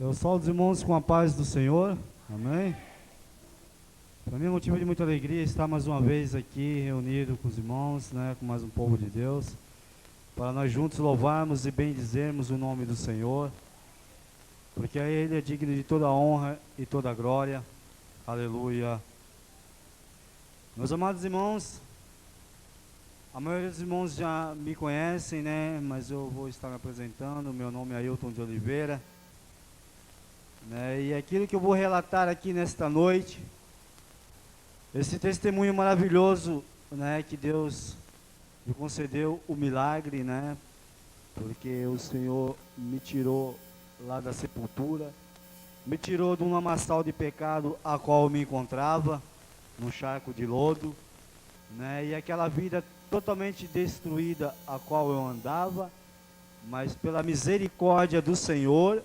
Eu saúdo os irmãos com a paz do Senhor, amém? Para mim é motivo de muita alegria estar mais uma vez aqui reunido com os irmãos, com mais um povo de Deus, para nós juntos louvarmos e bendizermos o nome do Senhor, porque Ele é digno de toda a honra e toda a glória, aleluia. Meus amados irmãos, a maioria dos irmãos já me conhecem, mas eu vou estar me apresentando. Meu nome é Ailton de Oliveira, e aquilo que eu vou relatar aqui nesta noite, esse testemunho maravilhoso, que Deus me concedeu o milagre, porque o Senhor me tirou lá da sepultura, me tirou de um lamaçal de pecado a qual eu me encontrava, num charco de lodo, e aquela vida totalmente destruída a qual eu andava, mas pela misericórdia do Senhor,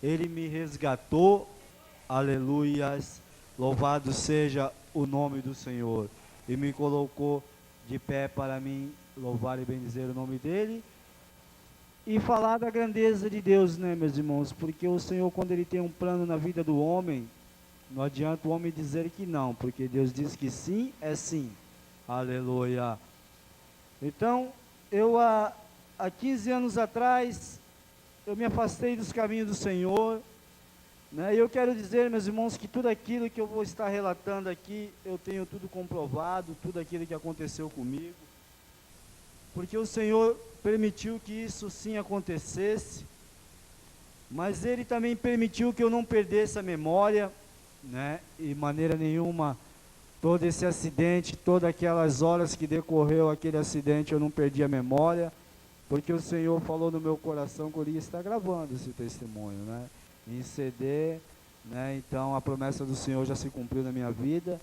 Ele me resgatou, aleluias, louvado seja o nome do Senhor, e me colocou de pé para mim louvar e bendizer o nome dEle, e falar da grandeza de Deus, meus irmãos, porque o Senhor, quando Ele tem um plano na vida do homem, não adianta o homem dizer que não, porque Deus diz que sim, é sim, aleluia. Então, eu há 15 anos atrás, eu me afastei dos caminhos do Senhor, e eu quero dizer, meus irmãos, que tudo aquilo que eu vou estar relatando aqui, eu tenho tudo comprovado, tudo aquilo que aconteceu comigo, porque o Senhor permitiu que isso sim acontecesse, mas Ele também permitiu que eu não perdesse a memória, e de maneira nenhuma, todo esse acidente, todas aquelas horas que decorreu aquele acidente, eu não perdi a memória, porque o Senhor falou no meu coração que eu ia estar gravando esse testemunho, em CD, então a promessa do Senhor já se cumpriu na minha vida,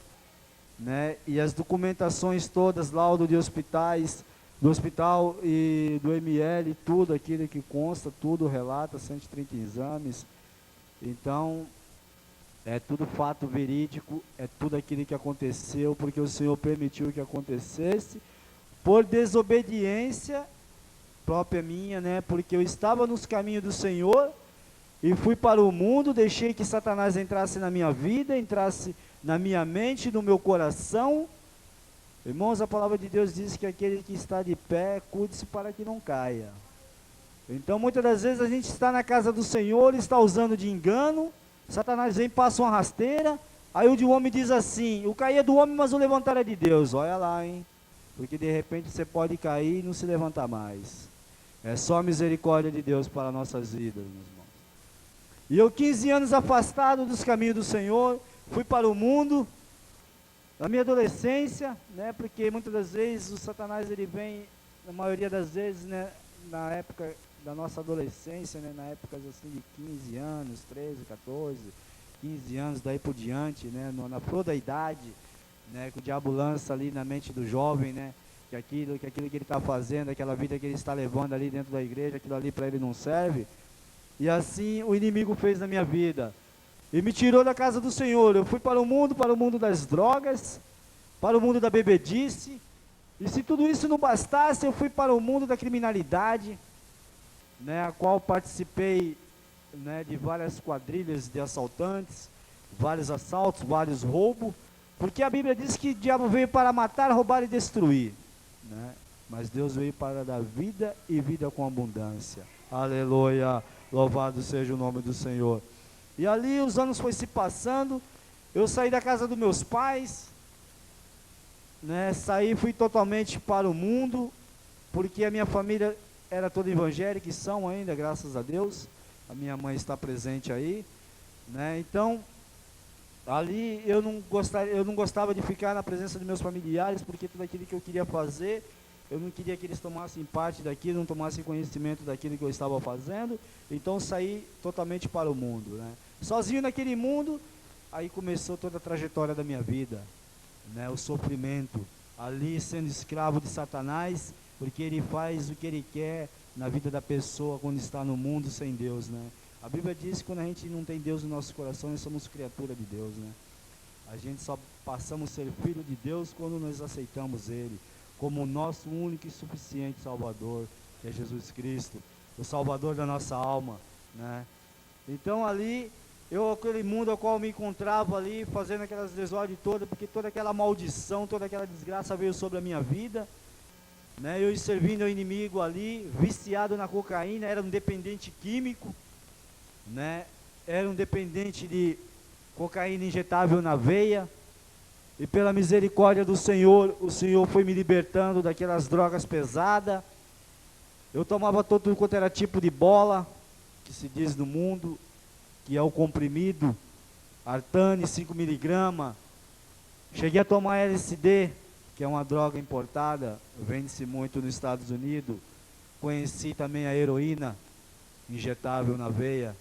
e as documentações todas, laudo de hospitais, do hospital e do ML, tudo aquilo que consta, tudo relata, 130 exames, então é tudo fato verídico, é tudo aquilo que aconteceu, porque o Senhor permitiu que acontecesse, por desobediência própria minha, porque eu estava nos caminhos do Senhor, e fui para o mundo, deixei que Satanás entrasse na minha vida, entrasse na minha mente, no meu coração. Irmãos, a palavra de Deus diz que aquele que está de pé, cuide-se para que não caia. Então, muitas das vezes a gente está na casa do Senhor, está usando de engano, Satanás vem, passa uma rasteira, aí o de homem diz assim, o cair é do homem, mas o levantar é de Deus. Olha lá, porque de repente você pode cair e não se levantar mais. É só a misericórdia de Deus para nossas vidas, meus irmãos. E eu, 15 anos afastado dos caminhos do Senhor, fui para o mundo, na minha adolescência, porque muitas das vezes o Satanás ele vem, na maioria das vezes, na época da nossa adolescência, na época assim de 15 anos, 13, 14, 15 anos, daí por diante, na flor da idade, que o diabo lança ali na mente do jovem, que aquilo que ele está fazendo, aquela vida que ele está levando ali dentro da igreja, aquilo ali para ele não serve, e assim o inimigo fez na minha vida, e me tirou da casa do Senhor. Eu fui para o mundo das drogas, para o mundo da bebedice, e se tudo isso não bastasse, eu fui para o mundo da criminalidade, a qual participei, de várias quadrilhas de assaltantes, vários assaltos, vários roubos, porque a Bíblia diz que o diabo veio para matar, roubar e destruir, mas Deus veio para dar vida e vida com abundância, aleluia, louvado seja o nome do Senhor. E ali os anos foi se passando, eu saí da casa dos meus pais, saí, fui totalmente para o mundo, porque a minha família era toda evangélica, e são ainda, graças a Deus, a minha mãe está presente aí, então, ali eu não gostava de ficar na presença dos meus familiares, porque tudo aquilo que eu queria fazer, eu não queria que eles tomassem parte daquilo, não tomassem conhecimento daquilo que eu estava fazendo, então saí totalmente para o mundo, sozinho naquele mundo, aí começou toda a trajetória da minha vida, o sofrimento, ali sendo escravo de Satanás, porque ele faz o que ele quer na vida da pessoa quando está no mundo sem Deus, A Bíblia diz que quando a gente não tem Deus no nosso coração, nós somos criatura de Deus, A gente só passamos a ser filho de Deus quando nós aceitamos Ele como o nosso único e suficiente Salvador, que é Jesus Cristo, o Salvador da nossa alma, Então ali, aquele mundo ao qual eu me encontrava ali, fazendo aquelas desordens todas, porque toda aquela maldição, toda aquela desgraça veio sobre a minha vida, né? Eu servindo ao inimigo ali, viciado na cocaína, era um dependente químico, né? Era um dependente de cocaína injetável na veia, e pela misericórdia do Senhor, o Senhor foi me libertando daquelas drogas pesadas. Eu tomava todo quanto era tipo de bola, que se diz no mundo, que é o comprimido, Artane 5 miligramas. Cheguei a tomar LSD, que é uma droga importada, vende-se muito nos Estados Unidos. Conheci também a heroína, injetável na veia.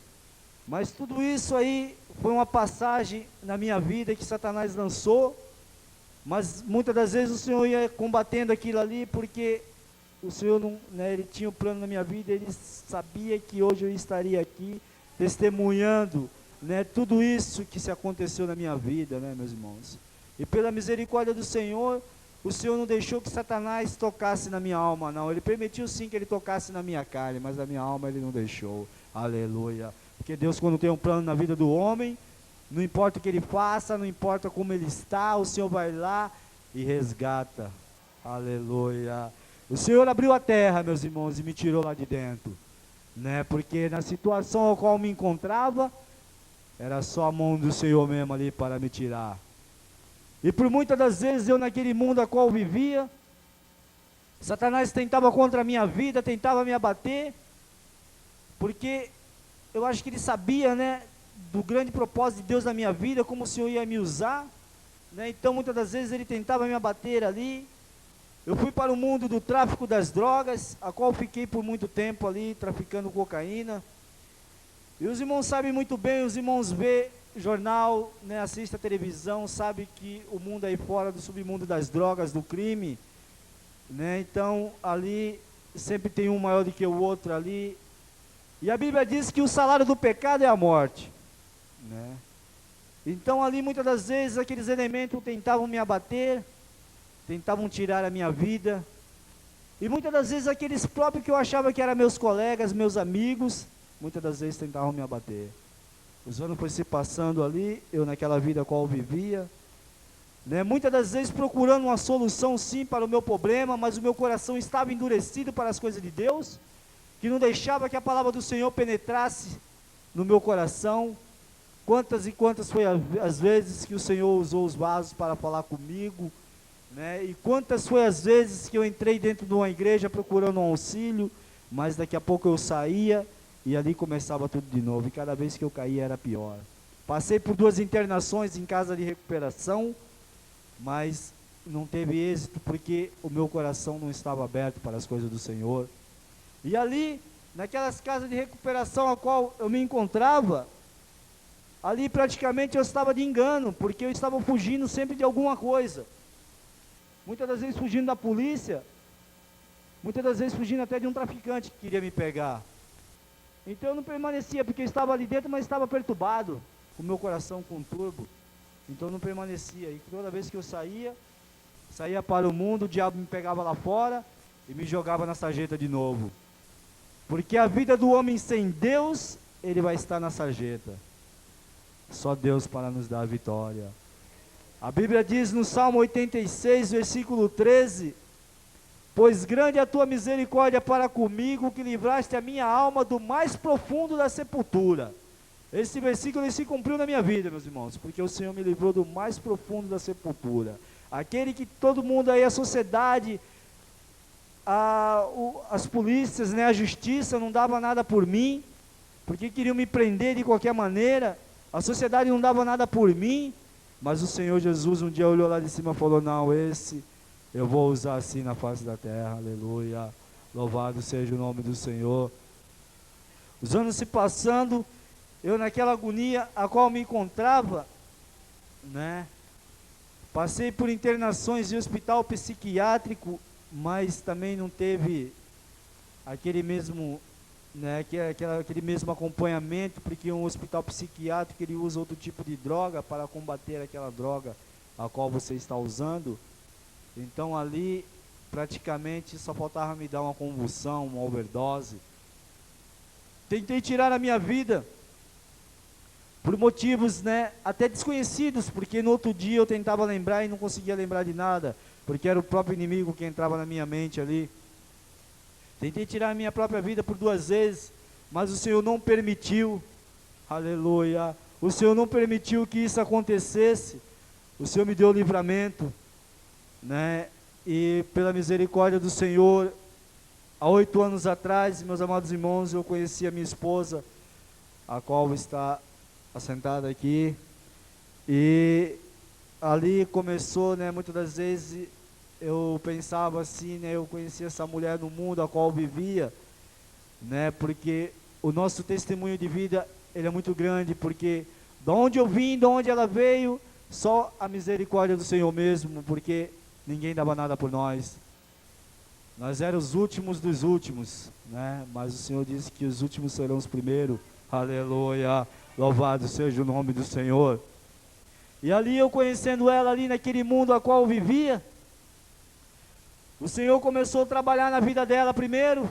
Mas tudo isso aí foi uma passagem na minha vida que Satanás lançou, mas muitas das vezes o Senhor ia combatendo aquilo ali, porque o Senhor não, né, Ele tinha um plano na minha vida, Ele sabia que hoje eu estaria aqui testemunhando, né, tudo isso que se aconteceu na minha vida, né, meus irmãos. E pela misericórdia do Senhor, o Senhor não deixou que Satanás tocasse na minha alma, não. Ele permitiu sim que ele tocasse na minha carne, mas na minha alma Ele não deixou. Aleluia. Porque Deus, quando tem um plano na vida do homem, não importa o que ele faça, não importa como ele está, o Senhor vai lá e resgata. Aleluia. O Senhor abriu a terra, meus irmãos, e me tirou lá de dentro, né? Porque na situação a qual me encontrava, era só a mão do Senhor mesmo ali para me tirar. E por muitas das vezes eu naquele mundo a qual vivia, Satanás tentava contra a minha vida, tentava me abater, porque eu acho que ele sabia, né, do grande propósito de Deus na minha vida, como o Senhor ia me usar, né? Então muitas das vezes ele tentava me abater ali. Eu fui para o mundo do tráfico das drogas, a qual fiquei por muito tempo ali, traficando cocaína. E os irmãos sabem muito bem, os irmãos vê jornal, né, assistem a televisão, sabem que o mundo aí fora do submundo das drogas, do crime, né? Então ali sempre tem um maior do que o outro ali. E a Bíblia diz que o salário do pecado é a morte, né? Então ali muitas das vezes aqueles elementos tentavam me abater, tentavam tirar a minha vida, e muitas das vezes aqueles próprios que eu achava que eram meus colegas, meus amigos, muitas das vezes tentavam me abater. Os anos foram se passando ali, eu naquela vida a qual eu vivia, né? Muitas das vezes procurando uma solução sim para o meu problema, mas o meu coração estava endurecido para as coisas de Deus, que não deixava que a palavra do Senhor penetrasse no meu coração. Quantas e quantas foi as vezes que o Senhor usou os vasos para falar comigo, né? E quantas foi as vezes que eu entrei dentro de uma igreja procurando um auxílio, mas daqui a pouco eu saía e ali começava tudo de novo, e cada vez que eu caía era pior. Passei por 2 internações em casa de recuperação, mas não teve êxito porque o meu coração não estava aberto para as coisas do Senhor. E ali, naquelas casas de recuperação a qual eu me encontrava, ali praticamente eu estava de engano, porque eu estava fugindo sempre de alguma coisa. Muitas das vezes fugindo da polícia, muitas das vezes fugindo até de um traficante que queria me pegar. Então eu não permanecia, porque eu estava ali dentro, mas estava perturbado, com o meu coração com turbo. Então eu não permanecia, e toda vez que eu saía para o mundo, o diabo me pegava lá fora e me jogava na sarjeta de novo. Porque a vida do homem sem Deus, ele vai estar na sarjeta. Só Deus para nos dar a vitória. A Bíblia diz no Salmo 86, versículo 13: pois grande é a tua misericórdia para comigo, que livraste a minha alma do mais profundo da sepultura. Esse versículo ele se cumpriu na minha vida, meus irmãos, porque o Senhor me livrou do mais profundo da sepultura. Aquele que todo mundo aí, a sociedade, as polícias, né, a justiça não dava nada por mim, porque queriam me prender de qualquer maneira. A sociedade não dava nada por mim, mas o Senhor Jesus um dia olhou lá de cima e falou: não, esse eu vou usar assim na face da terra. Aleluia, louvado seja o nome do Senhor. Os anos se passando, eu naquela agonia a qual me encontrava, né, passei por internações em hospital psiquiátrico, mas também não teve aquele mesmo, né, aquele mesmo acompanhamento, porque um hospital psiquiátrico ele usa outro tipo de droga para combater aquela droga a qual você está usando. Então ali praticamente só faltava me dar uma convulsão, uma overdose. Tentei tirar a minha vida, por motivos, né, até desconhecidos, porque no outro dia eu tentava lembrar e não conseguia lembrar de nada, porque era o próprio inimigo que entrava na minha mente ali. Tentei tirar a minha própria vida por 2 vezes, mas o Senhor não permitiu, aleluia, o Senhor não permitiu que isso acontecesse, o Senhor me deu livramento, né, e pela misericórdia do Senhor, há 8 anos atrás, meus amados irmãos, eu conheci a minha esposa, a qual está assentada aqui, e ali começou, né, muitas das vezes eu pensava assim, né, eu conhecia essa mulher no mundo a qual eu vivia, né, porque o nosso testemunho de vida, ele é muito grande, porque de onde eu vim, de onde ela veio, só a misericórdia do Senhor mesmo, porque ninguém dava nada por nós. Nós éramos os últimos dos últimos, né, mas o Senhor disse que os últimos serão os primeiros, aleluia, louvado seja o nome do Senhor. E ali eu conhecendo ela ali naquele mundo a qual eu vivia, o Senhor começou a trabalhar na vida dela primeiro,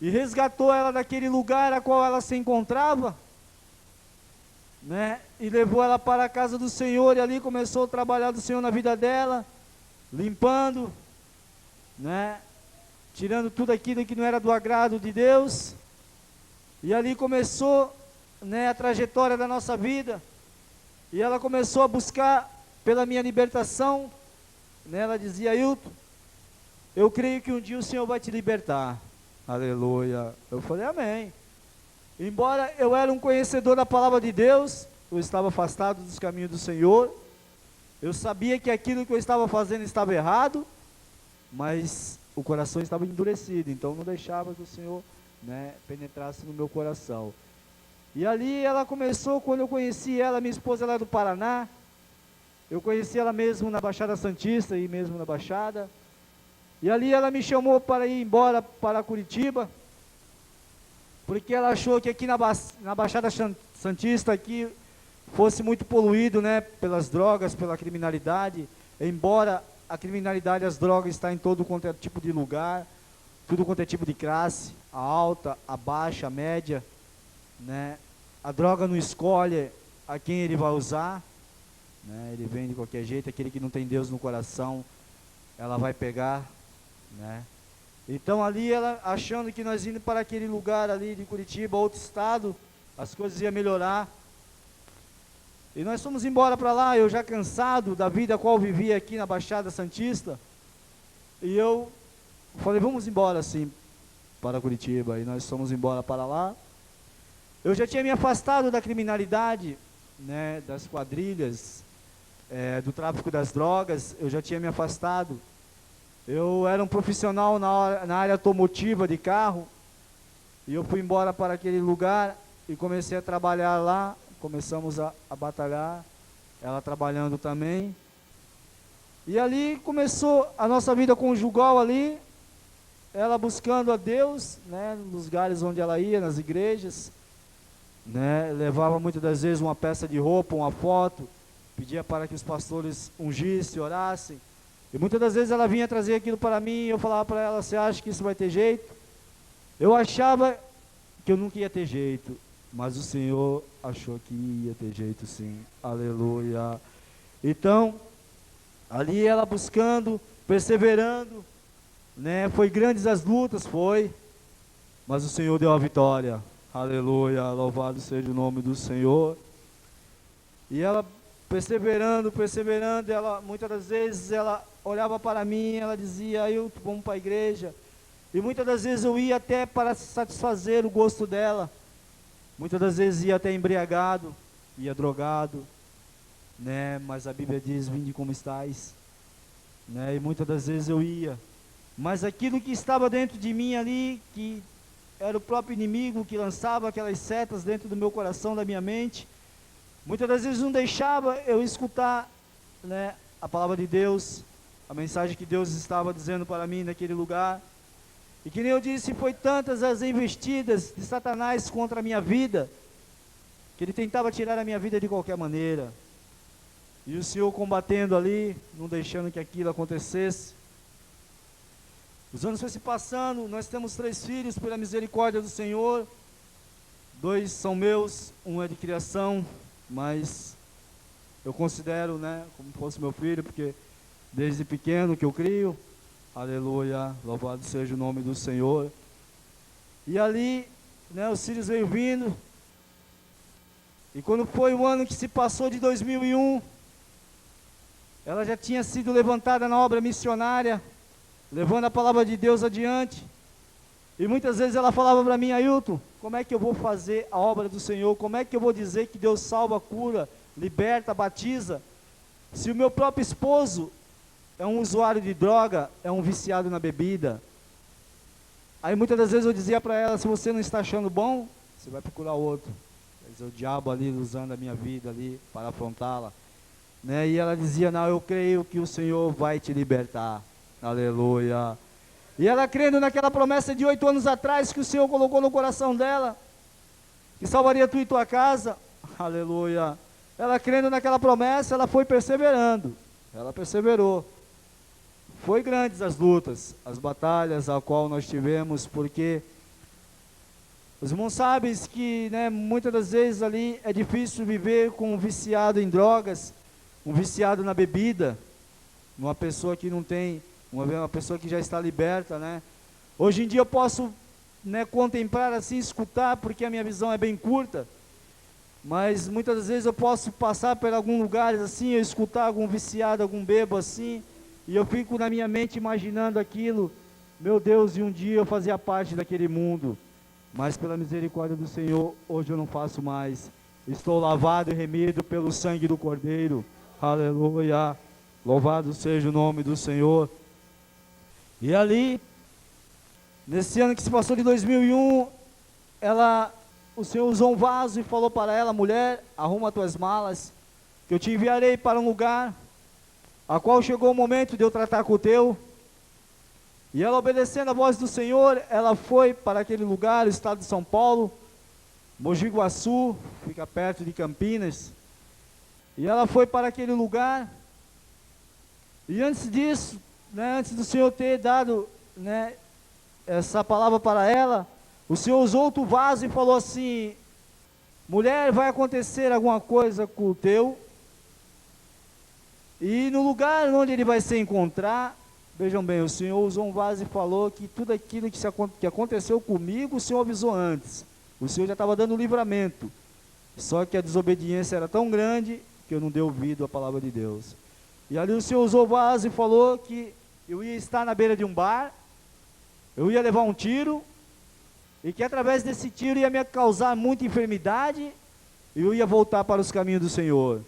e resgatou ela daquele lugar a qual ela se encontrava, né, e levou ela para a casa do Senhor, e ali começou o trabalhar do Senhor na vida dela, limpando, né, tirando tudo aquilo que não era do agrado de Deus, e ali começou, né, a trajetória da nossa vida, e ela começou a buscar pela minha libertação, né, ela dizia: Ailton, eu creio que um dia o Senhor vai te libertar, aleluia. Eu falei: amém. Embora eu era um conhecedor da palavra de Deus, eu estava afastado dos caminhos do Senhor, eu sabia que aquilo que eu estava fazendo estava errado, mas o coração estava endurecido, então não deixava que o Senhor, né, penetrasse no meu coração. E ali ela começou, quando eu conheci ela, minha esposa, ela é do Paraná, eu conheci ela mesmo na Baixada Santista, e mesmo na Baixada, e ali ela me chamou para ir embora para Curitiba, porque ela achou que aqui na Baixada Santista aqui fosse muito poluído, né, pelas drogas, pela criminalidade, embora a criminalidade, as drogas está em todo quanto é tipo de lugar, tudo quanto é tipo de classe, a alta, a baixa, a média, né? A droga não escolhe a quem ele vai usar, né? Ele vem de qualquer jeito, aquele que não tem Deus no coração, ela vai pegar, né? Então ali ela, achando que nós indo para aquele lugar ali de Curitiba, outro estado, as coisas iam melhorar, e nós fomos embora para lá, eu já cansado da vida a qual eu vivia aqui na Baixada Santista, e eu falei: vamos embora assim para Curitiba, e nós fomos embora para lá. Eu já tinha me afastado da criminalidade, né, das quadrilhas, do tráfico das drogas, eu já tinha me afastado. Eu era um profissional na área automotiva de carro, e eu fui embora para aquele lugar e comecei a trabalhar lá, começamos a batalhar, ela trabalhando também. E ali começou a nossa vida conjugal ali, ela buscando a Deus, né, nos lugares onde ela ia, nas igrejas, né, levava muitas das vezes uma peça de roupa, uma foto, pedia para que os pastores ungissem, orassem, e muitas das vezes ela vinha trazer aquilo para mim, e eu falava para ela: você acha que isso vai ter jeito? Eu achava que eu nunca ia ter jeito, mas o Senhor achou que ia ter jeito sim, aleluia. Então, ali ela buscando, perseverando, né, foi grandes as lutas, foi, mas o Senhor deu a vitória, aleluia, louvado seja o nome do Senhor. E ela perseverando, ela, muitas das vezes, ela olhava para mim, ela dizia: Ailton, vamos para a igreja, e muitas das vezes eu ia até para satisfazer o gosto dela, muitas das vezes ia até embriagado, ia drogado, né, mas a Bíblia diz: vinde como estáis, né, e muitas das vezes eu ia, mas aquilo que estava dentro de mim ali, que era o próprio inimigo que lançava aquelas setas dentro do meu coração, da minha mente, muitas das vezes não deixava eu escutar, né, a palavra de Deus, a mensagem que Deus estava dizendo para mim naquele lugar. E que nem eu disse, foi tantas as investidas de Satanás contra a minha vida, que ele tentava tirar a minha vida de qualquer maneira, e o Senhor combatendo ali, não deixando que aquilo acontecesse. Os anos foram se passando, nós temos 3 filhos pela misericórdia do Senhor. Dois são meus, um é de criação, mas eu considero, né, como fosse meu filho, porque desde pequeno que eu crio. Aleluia, louvado seja o nome do Senhor. E ali, né, os filhos veio vindo. E quando foi o ano que se passou de 2001, ela já tinha sido levantada na obra missionária, levando a palavra de Deus adiante. E muitas vezes ela falava para mim: Ailton, como é que eu vou fazer a obra do Senhor? Como é que eu vou dizer que Deus salva, cura, liberta, batiza, se o meu próprio esposo é um usuário de droga, é um viciado na bebida? Aí muitas das vezes eu dizia para ela: se você não está achando bom, você vai procurar outro. Quer dizer, o diabo ali usando a minha vida ali para afrontá-la, né? E ela dizia: não, eu creio que o Senhor vai te libertar. Aleluia. E ela crendo naquela promessa de 8 anos atrás que o Senhor colocou no coração dela, que salvaria tu e tua casa. Aleluia. Ela crendo naquela promessa, ela foi perseverando. Ela perseverou. Foi grandes as lutas, as batalhas a qual nós tivemos, porque os irmãos sabem que, né, muitas das vezes ali é difícil viver com um viciado em drogas, um viciado na bebida, uma pessoa que não tem, uma pessoa que já está liberta, né? Hoje em dia eu posso, né, contemplar assim, escutar, porque a minha visão é bem curta, mas muitas das vezes eu posso passar por alguns lugares assim, eu escutar algum viciado, algum bebo assim, e eu fico na minha mente imaginando aquilo. Meu Deus, e um dia eu fazia parte daquele mundo, mas pela misericórdia do Senhor, hoje eu não faço mais. Estou lavado e remido pelo sangue do Cordeiro. Aleluia. Louvado seja o nome do Senhor. E ali, nesse ano que se passou de 2001, o Senhor usou um vaso e falou para ela: mulher, arruma tuas malas, que eu te enviarei para um lugar, a qual chegou o momento de eu tratar com o teu. E ela, obedecendo a voz do Senhor, ela foi para aquele lugar, o estado de São Paulo, Mogi Guaçu, fica perto de Campinas. E ela foi para aquele lugar. E antes disso, né, antes do Senhor ter dado, né, essa palavra para ela, o Senhor usou outro vaso e falou assim: mulher, vai acontecer alguma coisa com o teu, e no lugar onde ele vai se encontrar, vejam bem, o Senhor usou um vaso e falou que tudo aquilo que aconteceu comigo, o Senhor avisou antes. O Senhor já estava dando livramento, só que a desobediência era tão grande que eu não dei ouvido à palavra de Deus. E ali o Senhor usou o vaso e falou que eu ia estar na beira de um bar, eu ia levar um tiro, e que através desse tiro ia me causar muita enfermidade, e eu ia voltar para os caminhos do Senhor.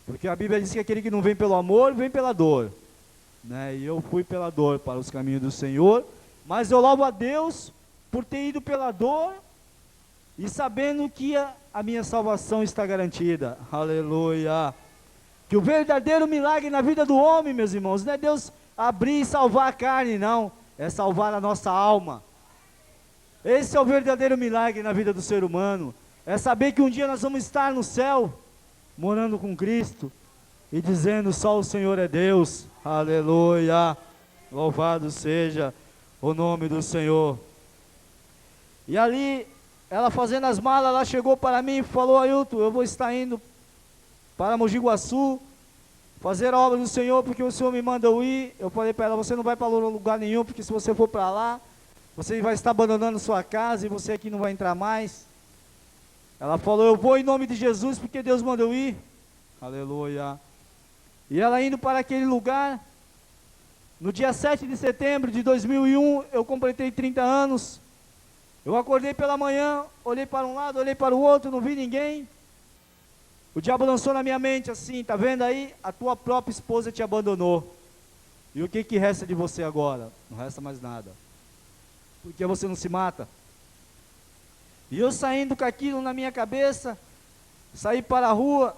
Porque a Bíblia diz que aquele que não vem pelo amor, vem pela dor, né? E eu fui pela dor para os caminhos do Senhor, mas eu louvo a Deus por ter ido pela dor, e sabendo que a minha salvação está garantida. Aleluia. Que o verdadeiro milagre na vida do homem, meus irmãos, não é Deus abrir e salvar a carne, não, é salvar a nossa alma. Esse é o verdadeiro milagre na vida do ser humano, é saber que um dia nós vamos estar no céu, morando com Cristo, e dizendo: só o Senhor é Deus. Aleluia, louvado seja o nome do Senhor. E ali, ela fazendo as malas, ela chegou para mim e falou: Ailton, eu vou estar indo para Mogi Guaçu, fazer a obra do Senhor, porque o Senhor me manda eu ir. Eu falei para ela: você não vai para lugar nenhum, porque se você for para lá, você vai estar abandonando sua casa, e você aqui não vai entrar mais. Ela falou: eu vou em nome de Jesus, porque Deus manda eu ir. Aleluia. E ela indo para aquele lugar, no dia 7 de setembro de 2001, eu completei 30 anos, eu acordei pela manhã, olhei para um lado, olhei para o outro, não vi ninguém. O diabo lançou na minha mente assim: tá vendo aí? A tua própria esposa te abandonou. E o que resta de você agora? Não resta mais nada. Por que você não se mata? E eu saindo com aquilo na minha cabeça, saí para a rua,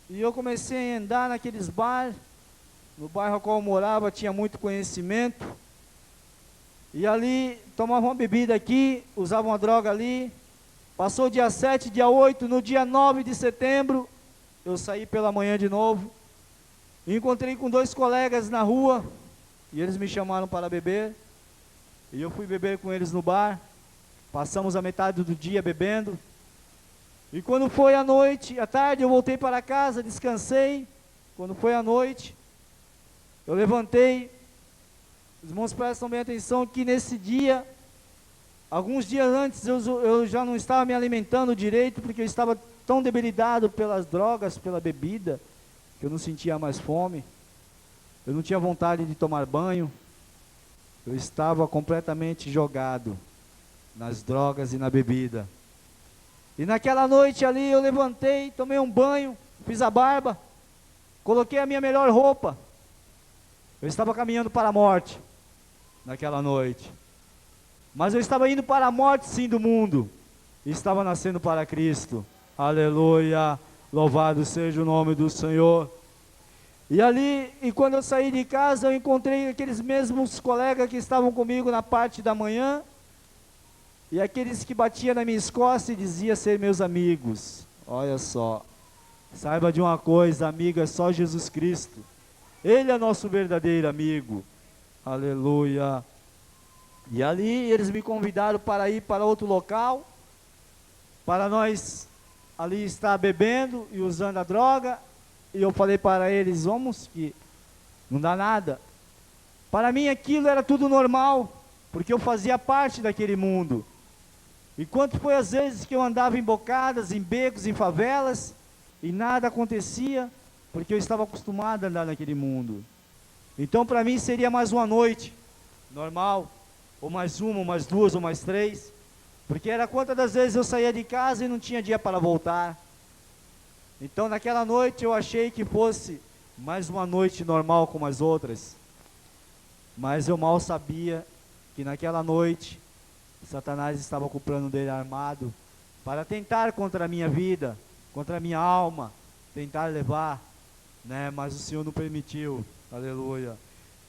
e eu comecei a andar naqueles bares. No bairro ao qual eu morava tinha muito conhecimento, e ali tomava uma bebida aqui, usava uma droga ali. Passou o dia 7, dia 8, no dia 9 de setembro, eu saí pela manhã de novo, e encontrei com 2 colegas na rua, e eles me chamaram para beber, e eu fui beber com eles no bar. Passamos a metade do dia bebendo. E quando foi à noite, à tarde, eu voltei para casa, descansei. Quando foi à noite, eu levantei. Os irmãos prestam bem atenção que nesse dia, alguns dias antes, eu já não estava me alimentando direito, porque eu estava tão debilitado pelas drogas, pela bebida, que eu não sentia mais fome. Eu não tinha vontade de tomar banho. Eu estava completamente jogado nas drogas e na bebida. E naquela noite ali eu levantei, tomei um banho, fiz a barba, coloquei a minha melhor roupa. Eu estava caminhando para a morte naquela noite. Mas eu estava indo para a morte sim do mundo. E estava nascendo para Cristo. Aleluia, louvado seja o nome do Senhor. E ali, e quando eu saí de casa, eu encontrei aqueles mesmos colegas que estavam comigo na parte da manhã. E aqueles que batiam na minha costas e diziam ser meus amigos. Olha só, saiba de uma coisa, amigo, é só Jesus Cristo. Ele é nosso verdadeiro amigo. Aleluia. E ali eles me convidaram para ir para outro local, para nós ali estar bebendo e usando a droga. E eu falei para eles, vamos, que não dá nada. Para mim aquilo era tudo normal, porque eu fazia parte daquele mundo. E quanto foi as vezes que eu andava em bocadas, em becos, em favelas, e nada acontecia, porque eu estava acostumado a andar naquele mundo. Então para mim seria mais uma noite, normal, ou mais uma, ou mais duas, ou mais três, porque era quantas das vezes eu saía de casa e não tinha dia para voltar. Então naquela noite eu achei que fosse mais uma noite normal como as outras, mas eu mal sabia que naquela noite Satanás estava com o plano dele armado para tentar contra a minha vida, contra a minha alma, tentar levar, né? Mas o Senhor não permitiu, aleluia.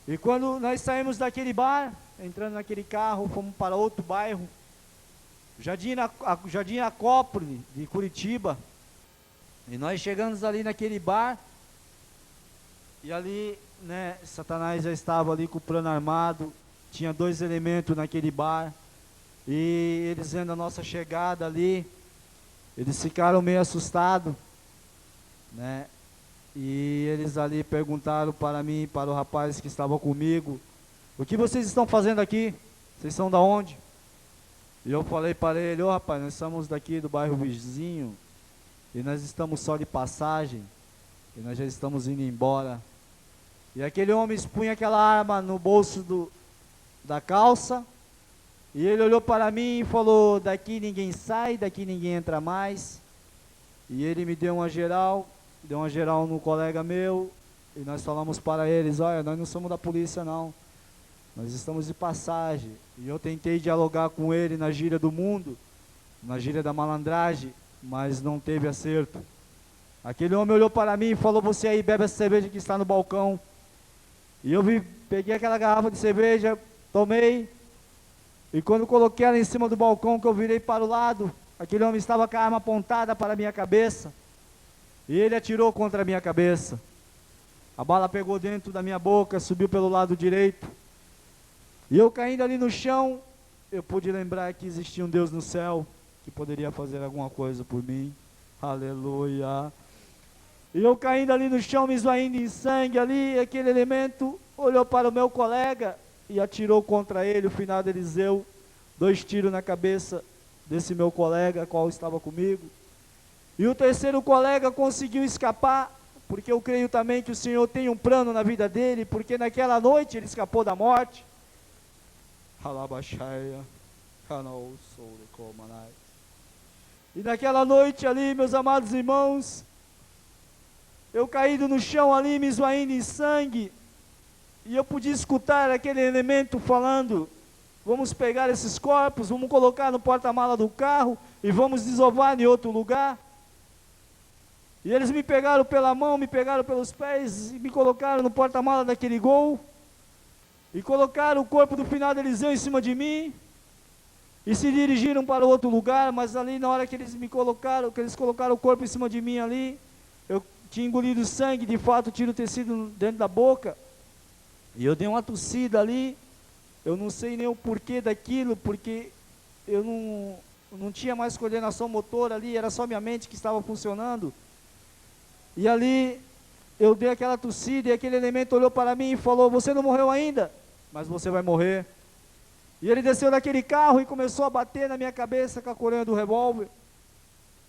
E quando nós saímos daquele bar, entrando naquele carro, fomos para outro bairro, Jardim Acópole de Curitiba, e nós chegamos ali naquele bar, e ali, né, Satanás já estava ali com o plano armado, tinha 2 elementos naquele bar, e eles vendo a nossa chegada ali, eles ficaram meio assustados, né? E eles ali perguntaram para mim, para o rapaz que estava comigo, o que vocês estão fazendo aqui? Vocês são da onde? E eu falei para ele, ô rapaz, nós somos daqui do bairro vizinho, e nós estamos só de passagem, e nós já estamos indo embora. E aquele homem expunha aquela arma no bolso da calça, e ele olhou para mim e falou, daqui ninguém sai, daqui ninguém entra mais. E ele me deu uma geral no colega meu, e nós falamos para eles, olha, nós não somos da polícia não, nós estamos de passagem. E eu tentei dialogar com ele na gíria do mundo, na gíria da malandragem, mas não teve acerto. Aquele homem olhou para mim e falou, você aí bebe essa cerveja que está no balcão. E eu peguei aquela garrafa de cerveja, tomei, e quando coloquei ela em cima do balcão, que eu virei para o lado, aquele homem estava com a arma apontada para a minha cabeça, e ele atirou contra a minha cabeça. A bala pegou dentro da minha boca, subiu pelo lado direito, e eu caindo ali no chão, eu pude lembrar que existia um Deus no céu, que poderia fazer alguma coisa por mim, aleluia. E eu caindo ali no chão, me esvaindo em sangue ali, aquele elemento olhou para o meu colega, e atirou contra ele, o finado Eliseu, 2 tiros na cabeça desse meu colega, qual estava comigo. E o terceiro colega conseguiu escapar, porque eu creio também que o Senhor tem um plano na vida dele, porque naquela noite ele escapou da morte. E naquela noite ali, meus amados irmãos, eu caído no chão ali, me esvaindo em sangue, e eu podia escutar aquele elemento falando, vamos pegar esses corpos, vamos colocar no porta-mala do carro, e vamos desovar em outro lugar. E eles me pegaram pela mão, me pegaram pelos pés, e me colocaram no porta-mala daquele Gol, e colocaram o corpo do finado Eliseu em cima de mim, e se dirigiram para outro lugar, mas ali na hora que eles me colocaram, que eles colocaram o corpo em cima de mim ali, eu tinha engolido sangue, de fato o tiro ter sido dentro da boca, e eu dei uma tossida ali, eu não sei nem o porquê daquilo, porque eu não tinha mais coordenação motora ali, era só minha mente que estava funcionando. E ali eu dei aquela tossida e aquele elemento olhou para mim e falou: você não morreu ainda, mas você vai morrer. E ele desceu daquele carro e começou a bater na minha cabeça com a coronha do revólver.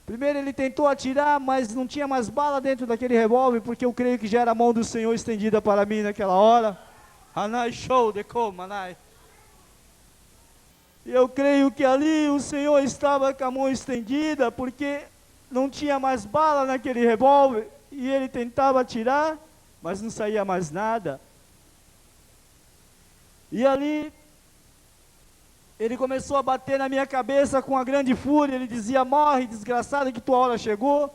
Primeiro ele tentou atirar, mas não tinha mais bala dentro daquele revólver, porque eu creio que já era a mão do Senhor estendida para mim naquela hora. Hanai show de como, Hanai. E eu creio que ali o Senhor estava com a mão estendida, porque não tinha mais bala naquele revólver. E ele tentava atirar, mas não saía mais nada. E ali ele começou a bater na minha cabeça com uma grande fúria. Ele dizia: morre, desgraçado, que tua hora chegou.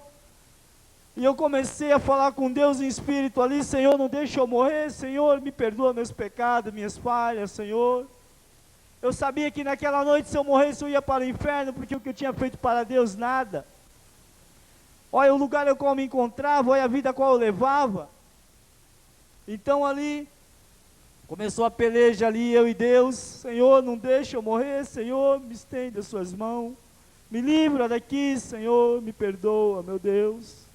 E eu comecei a falar com Deus em espírito ali: Senhor, não deixa eu morrer. Senhor, me perdoa meus pecados, minhas falhas, Senhor. Eu sabia que naquela noite, se eu morresse, eu ia para o inferno, porque o que eu tinha feito para Deus, nada. Olha o lugar no qual eu me encontrava, olha a vida a qual eu levava. Então ali começou a peleja ali, eu e Deus. Senhor, não deixa eu morrer. Senhor, me estende as suas mãos. Me livra daqui, Senhor, me perdoa, meu Deus.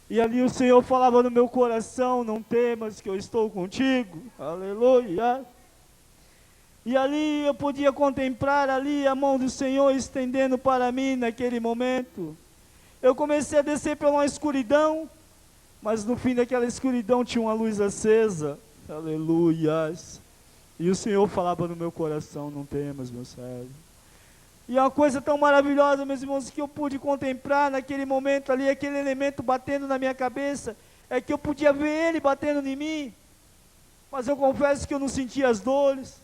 E ali o Senhor falava no meu coração: não temas que eu estou contigo. Aleluia. E ali eu podia contemplar ali a mão do Senhor estendendo para mim naquele momento. Eu comecei a descer pela uma escuridão, mas no fim daquela escuridão tinha uma luz acesa. Aleluias. E o Senhor falava no meu coração: não temas, meu servo. E uma coisa tão maravilhosa, meus irmãos, que eu pude contemplar naquele momento ali, aquele elemento batendo na minha cabeça, é que eu podia ver ele batendo em mim, mas eu confesso que eu não sentia as dores,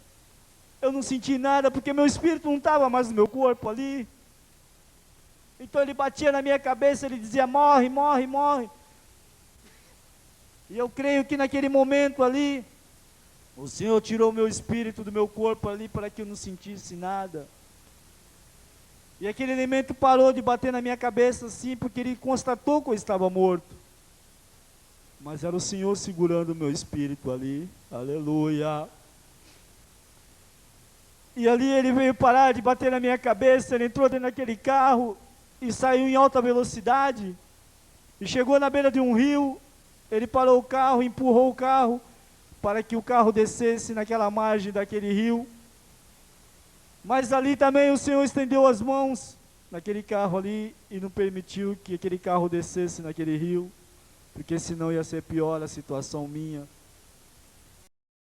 eu não senti nada, porque meu espírito não estava mais no meu corpo ali. Então ele batia na minha cabeça, ele dizia: morre, morre, morre. E eu creio que naquele momento ali, o Senhor tirou o meu espírito do meu corpo ali, para que eu não sentisse nada. E aquele elemento parou de bater na minha cabeça assim, porque ele constatou que eu estava morto. Mas era o Senhor segurando o meu espírito ali. Aleluia. E ali ele veio parar de bater na minha cabeça, ele entrou dentro daquele carro e saiu em alta velocidade. E chegou na beira de um rio, ele parou o carro, empurrou o carro, para que o carro descesse naquela margem daquele rio. Mas ali também o Senhor estendeu as mãos naquele carro ali e não permitiu que aquele carro descesse naquele rio, porque senão ia ser pior a situação minha.